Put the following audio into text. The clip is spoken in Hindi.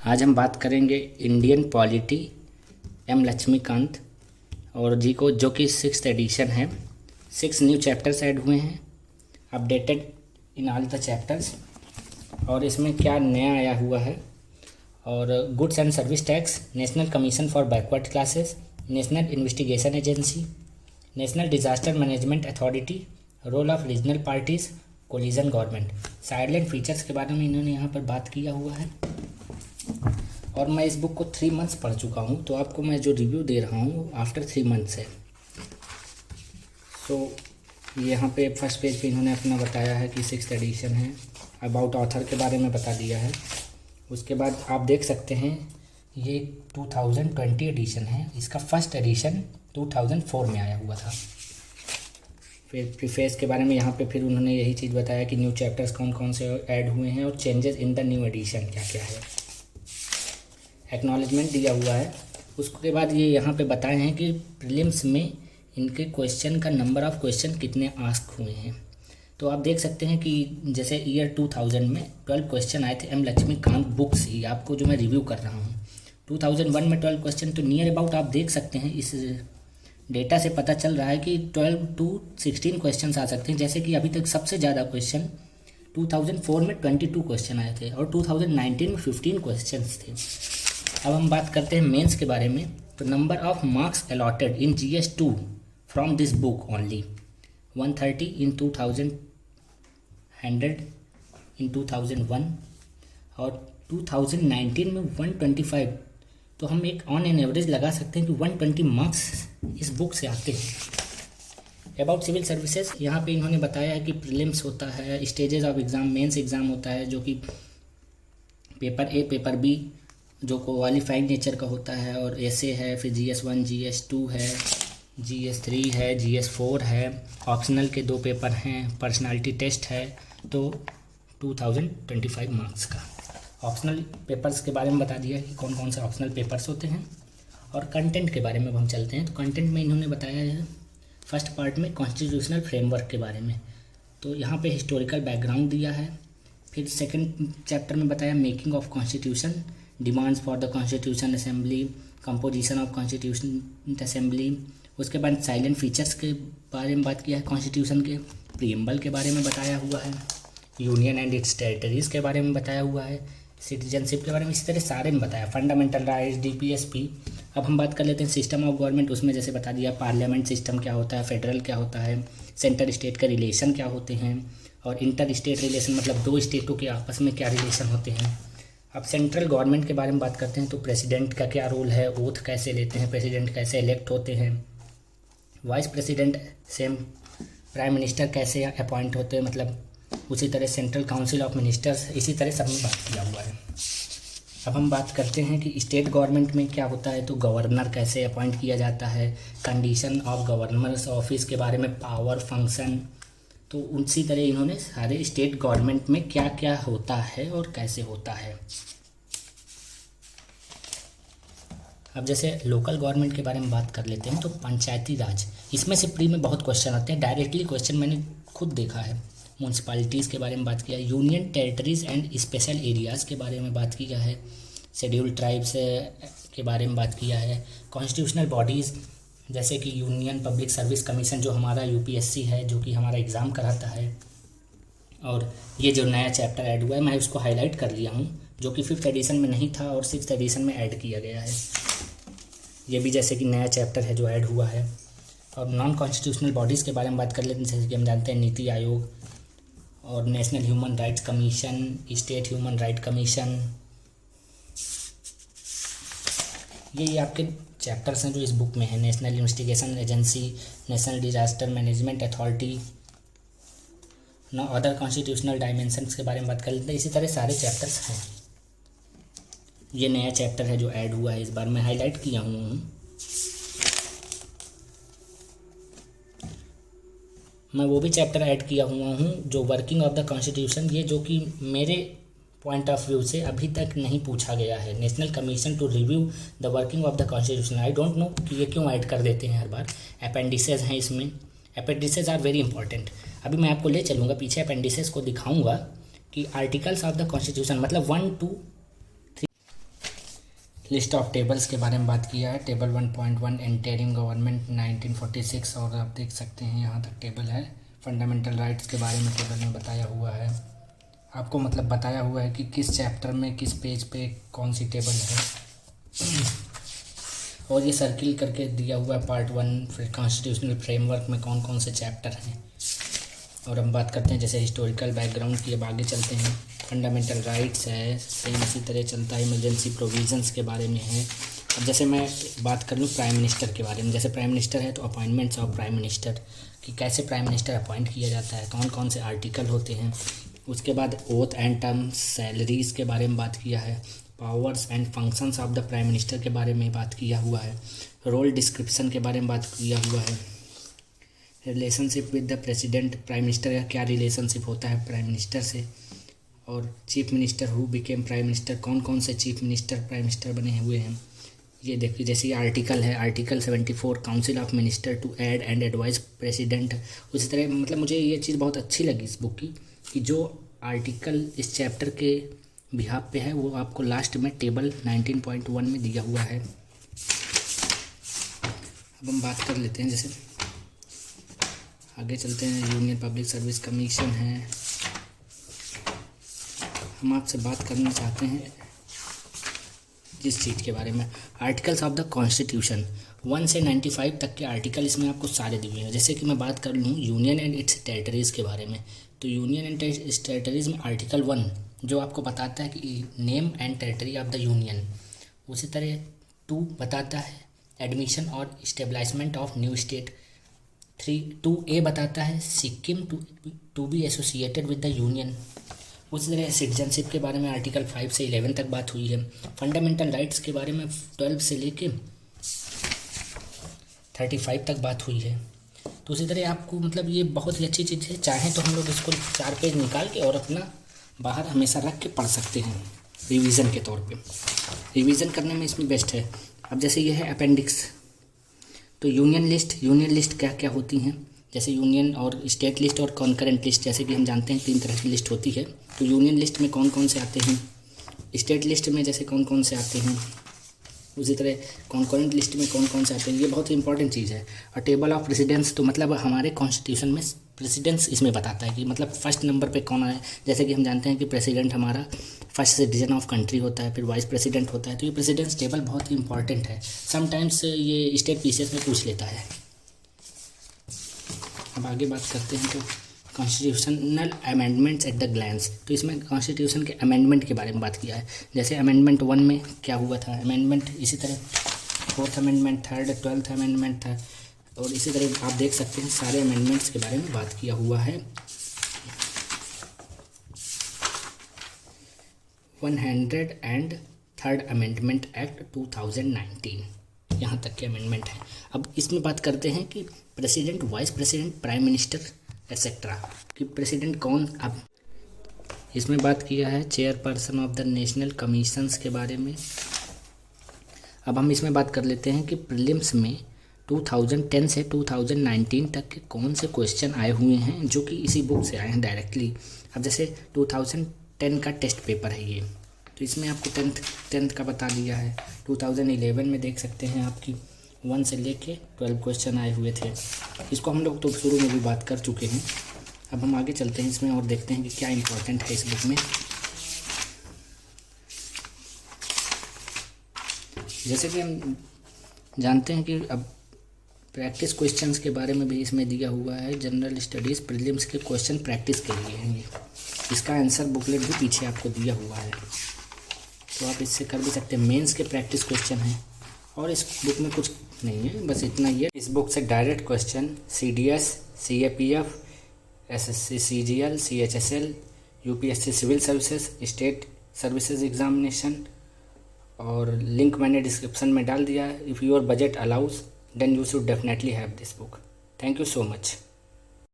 आज हम बात करेंगे इंडियन पॉलिटी एम लक्ष्मीकांत और जी को, जो कि 6th एडिशन है। 6 न्यू चैप्टर्स ऐड हुए हैं, updated in all the chapters. और इसमें क्या नया आया हुआ है, और goods and service tax, national commission for backward classes, national investigation agency, national disaster management authority, role of regional parties, coalition government, salient features के बारे में इन्होंने यहाँ पर बात किया हुआ है। और मैं इस बुक को 3 मंथ्स पढ़ चुका हूँ, तो आपको मैं जो रिव्यू दे रहा हूँ आफ्टर 3 मंथ्स है। सो यहाँ पे फर्स्ट पेज पे इन्होंने अपना बताया है कि 6th एडिशन है, अबाउट ऑथर के बारे में बता दिया है। उसके बाद आप देख सकते हैं ये 2020 एडिशन है, इसका फर्स्ट एडिशन 2004 में आया हुआ था। फिर प्रीफेस के बारे में यहाँ पे फिर उन्होंने यही चीज़ बताया कि न्यू चैप्टर्स कौन कौन से ऐड हुए हैं और changes in the new edition क्या क्या है। एक्नॉलेजमेंट दिया हुआ है। उसके बाद ये यहाँ पे बताए हैं कि प्रीलिम्स में इनके क्वेश्चन का नंबर ऑफ़ क्वेश्चन कितने आस्क हुए हैं। तो आप देख सकते हैं कि जैसे ईयर 2000 में 12 क्वेश्चन आए थे एम लक्ष्मीकांत बुक से, आपको जो मैं रिव्यू कर रहा हूँ। 2001 में 12 क्वेश्चन, तो नियर अबाउट आप देख सकते हैं इस डेटा से पता चल रहा है कि 12 to 16 क्वेश्चन आ सकते हैं। जैसे कि अभी तक सबसे ज़्यादा क्वेश्चन 2004 में 22 क्वेश्चन आए थे और 2019 में 15 क्वेश्चन थे। अब हम बात करते हैं मेंस के बारे में। तो number of marks allotted in GS2 from this book only 130 इन 2000, 100 इन 2001 और 2019 में 125। तो हम एक ऑन एन एवरेज लगा सकते हैं कि 120 मार्क्स इस बुक से आते हैं। अबाउट सिविल सर्विसेज, यहाँ पे इन्होंने बताया है कि प्रीलिम्स होता है, stages of exam, mains exam होता है, जो कि पेपर ए, पेपर बी जो क्वालिफाइंग नेचर का होता है, और ऐसे है, फिर GS1, GS2 है, GS3 है, GS4 है, ऑप्शनल के 2 पेपर हैं, पर्सनालिटी टेस्ट है। तो 2025 मार्क्स का ऑप्शनल पेपर्स के बारे में बता दिया कि कौन कौन से ऑप्शनल पेपर्स होते हैं। और कंटेंट के बारे में अब हम चलते हैं। तो कंटेंट में इन्होंने बताया है फर्स्ट पार्ट में कॉन्स्टिट्यूशनल फ्रेमवर्क के बारे में, तो यहाँ पे हिस्टोरिकल बैकग्राउंड दिया है। फिर सेकंड चैप्टर में बताया making of constitution, demands for the constitution assembly, composition of constitution assembly. उसके बाद साइलेंट फीचर्स के बारे में बात किया है, कॉन्स्टिट्यूशन के प्रीएम्बल के बारे में बताया हुआ है, यूनियन एंड इट्स टेरिटरीज़ के बारे में बताया हुआ है, सिटीजनशिप के बारे में, इसी तरह सारे में बताया, फंडामेंटल राइट्स, DPSP। अब हम बात कर लेते हैं सिस्टम ऑफ गवर्नमेंट। उसमें जैसे बता दिया पार्लियामेंट सिस्टम क्या होता है, फेडरल क्या होता है, सेंटर स्टेट का रिलेशन क्या होते हैं, और इंटर स्टेट रिलेशन मतलब 2 स्टेटों के आपस में क्या रिलेशन होते हैं। अब सेंट्रल गवर्नमेंट के बारे में बात करते हैं। तो प्रेसिडेंट का क्या रोल है, ओथ कैसे लेते हैं, प्रेसिडेंट कैसे इलेक्ट होते हैं, vice president same, prime minister कैसे अपॉइंट होते हैं, मतलब उसी तरह सेंट्रल काउंसिल ऑफ मिनिस्टर्स, इसी तरह सब में बात किया हुआ है। अब हम बात करते हैं कि स्टेट गवर्नमेंट में क्या होता है। तो गवर्नर कैसे अपॉइंट किया जाता है, कंडीशन ऑफ गवर्नर्स ऑफिस के बारे में, पावर, फंक्शन। तो उसी तरह इन्होंने सारे स्टेट गवर्नमेंट में क्या क्या होता है और कैसे होता है। अब जैसे लोकल गवर्नमेंट के बारे में बात कर लेते हैं। तो पंचायती राज, इसमें से प्री में बहुत क्वेश्चन आते हैं, डायरेक्टली क्वेश्चन मैंने खुद देखा है। म्यूनसिपालिटीज़ के बारे में बात किया, union territories and special areas के बारे में बात किया है, शेड्यूल ट्राइब्स के बारे में बात किया है, कॉन्स्टिट्यूशनल बॉडीज़ जैसे कि यूनियन पब्लिक सर्विस कमीशन जो हमारा UPSC है, जो कि हमारा एग्ज़ाम कराता है। और ये जो नया चैप्टर ऐड हुआ है मैं उसको हाईलाइट कर लिया हूँ, जो कि 5th एडिशन में नहीं था और 6th एडिशन में ऐड किया गया है। ये भी जैसे कि नया चैप्टर है जो ऐड हुआ है। और नॉन कॉन्स्टिट्यूशनल बॉडीज़ के बारे में बात कर लेते हैं। जैसे कि हम जानते हैं नीति आयोग और national human rights commission, state human right commission, ये आपके चैप्टर्स हैं जो इस बुक में है। National investigation agency, national disaster management authority, ना अदर कॉन्स्टिट्यूशनल डायमेंशंस के बारे में बात कर लेते हैं। इसी तरह सारे चैप्टर्स हैं। ये नया चैप्टर है जो ऐड हुआ है, इस बार मैं हाईलाइट किया हूँ। मैं वो भी चैप्टर ऐड किया हुआ हूँ जो वर्किंग ऑफ द कॉन्स्टिट्यूशन, ये जो कि मेरे पॉइंट ऑफ व्यू से अभी तक नहीं पूछा गया है। National commission to review the working of the constitution, I don't know कि ये क्यों ऐड कर देते हैं हर बार। अपेंडिसेस हैं इसमें, अपेंडिसेस आर वेरी इंपॉर्टेंट। अभी मैं आपको ले चलूँगा पीछे, अपेंडिसेस को दिखाऊँगा कि आर्टिकल्स ऑफ द कॉन्स्टिट्यूशन मतलब 1, 2, लिस्ट ऑफ टेबल्स के बारे में बात किया है। टेबल 1.1 इंटरिम गवर्नमेंट 1946, और आप देख सकते हैं यहाँ तक टेबल है। फंडामेंटल राइट्स के बारे में टेबल में बताया हुआ है, आपको मतलब बताया हुआ है कि किस चैप्टर में किस पेज पे कौन सी टेबल है। और ये सर्किल करके दिया हुआ है पार्ट 1। फिर कॉन्स्टिट्यूशनल फ्रेमवर्क में कौन कौन से चैप्टर हैं। और हम बात करते हैं जैसे हिस्टोरिकल बैकग्राउंड की। अब आगे चलते हैं। फंडामेंटल राइट्स है, सेम इसी तरह चलता है। इमरजेंसी प्रोविजंस के बारे में है। अब जैसे मैं बात कर लूँ प्राइम मिनिस्टर के बारे में, जैसे प्राइम मिनिस्टर है तो अपॉइंटमेंट्स ऑफ प्राइम मिनिस्टर, कि कैसे प्राइम मिनिस्टर अपॉइंट किया जाता है, कौन कौन से आर्टिकल होते हैं। उसके बाद ओथ एंड टर्म्स, सैलरीज़ के बारे में बात किया है। Powers and functions of the prime minister के बारे में बात किया हुआ है। रोल डिस्क्रिप्शन के बारे में बात किया हुआ है। Relationship with the president, prime minister का क्या रिलेशनशिप होता है प्राइम मिनिस्टर से। और chief minister who became prime minister, कौन कौन से चीफ मिनिस्टर प्राइम मिनिस्टर बने हुए हैं। ये देखिए जैसे ये आर्टिकल है, article 74, council of minister to aid and advise president. उसी तरह मतलब मुझे ये चीज़ बहुत अच्छी लगी इस बुक की, कि जो आर्टिकल इस चैप्टर के बिहाफ पे है वो आपको लास्ट में टेबल 19.1 में दिया हुआ है। अब हम बात कर लेते हैं, जैसे आगे चलते हैं। यूनियन पब्लिक सर्विस कमीशन है। हम आपसे बात करना चाहते हैं जिस चीज़ के बारे में, आर्टिकल्स ऑफ द कॉन्स्टिट्यूशन 1 से 95 तक के आर्टिकल इसमें आपको सारे दिए हैं। जैसे कि मैं बात कर लूँ यूनियन एंड इट्स टेरिटरीज़ के बारे में, तो यूनियन एंड इट्स टेरिटरीज़ में आर्टिकल 1 जो आपको बताता है कि name and territory of the union. उसी तरह 2 बताता है एडमिशन और establishment of new state. 2A बताता है Sikkim to be associated with the union. उसी तरह सिटीजनशिप के बारे में आर्टिकल 5 से 11 तक बात हुई है। फंडामेंटल राइट्स के बारे में 12 से लेके 35 तक बात हुई है। तो उसी तरह आपको मतलब ये बहुत ही अच्छी चीज़ है। चाहें तो हम लोग इसको 4 पेज निकाल के और अपना बाहर हमेशा रख के पढ़ सकते हैं रिवीजन के तौर पे। रिवीजन करने में इसमें बेस्ट है। अब जैसे ये है अपेंडिक्स, तो यूनियन लिस्ट क्या क्या होती हैं, जैसे यूनियन और स्टेट लिस्ट और कॉन्करेंट लिस्ट। जैसे कि हम जानते हैं 3 तरह की लिस्ट होती है। तो यूनियन लिस्ट में कौन कौन से आते हैं, स्टेट लिस्ट में जैसे कौन कौन से आते हैं, उसी तरह कॉन्करेंट लिस्ट में कौन कौन से आते हैं। ये बहुत ही इंपॉर्टेंट चीज़ है। और टेबल ऑफ प्रेसिडेंस, तो मतलब हमारे कॉन्स्टिट्यूशन में प्रेसिडेंस इसमें बताता है कि मतलब फर्स्ट नंबर पे कौन आए। जैसे कि हम जानते हैं कि प्रेसिडेंट हमारा फर्स्ट सिटीजन ऑफ कंट्री होता है, फिर वाइस प्रेसिडेंट होता है। तो ये प्रेसिडेंस टेबल बहुत ही इंपॉर्टेंट है। समटाइम्स ये स्टेट पीसीएस में पूछ लेता है। अब आगे बात करते हैं तो constitutional amendments at the glance, तो इसमें कॉन्स्टिट्यूशन के अमेंडमेंट के बारे में बात किया है। जैसे अमेंडमेंट 1 में क्या हुआ था, अमेंडमेंट इसी तरह 4th amendment, 3rd 12th amendment था। और इसी तरह आप देख सकते हैं सारे अमेंडमेंट्स के बारे में बात किया हुआ है। 103rd अमेंडमेंट एक्ट 2019, यहाँ तक के अमेंडमेंट है। अब इसमें बात करते हैं कि president, vice president, prime minister etcetera, कि प्रेसिडेंट कौन। अब इसमें बात किया है chairperson of the national commissions के बारे में। अब हम इसमें बात कर लेते हैं कि प्रीलिम्स में 2010 से 2019 तक के कौन से क्वेश्चन आए हुए हैं जो कि इसी बुक से आए हैं डायरेक्टली। अब जैसे 2010 का टेस्ट पेपर है ये, तो इसमें आपको 10th का बता दिया है। 2011 में देख सकते हैं आपकी 1 से लेके 12 क्वेश्चन आए हुए थे। इसको हम लोग तो शुरू में भी बात कर चुके हैं। अब हम आगे चलते हैं इसमें और देखते हैं कि क्या इम्पोर्टेंट है इस बुक में। जैसे कि हम जानते हैं कि अब प्रैक्टिस क्वेश्चंस के बारे में भी इसमें दिया हुआ है। जनरल स्टडीज़ प्रीलिम्स के क्वेश्चन प्रैक्टिस के लिए हैं ये। इसका आंसर बुकलेट भी पीछे आपको दिया हुआ है, तो आप इससे कर भी सकते हैं। मेंस के प्रैक्टिस क्वेश्चन हैं और इस बुक में कुछ नहीं है, बस इतना ही है। इस बुक से direct question CDS, CAPF, SSC CGL, CHSL, UPSC civil services, state services examination, और लिंक मैंने डिस्क्रिप्शन में डाल दिया है। If your budget allows then you should definitely have this book. Thank you so much.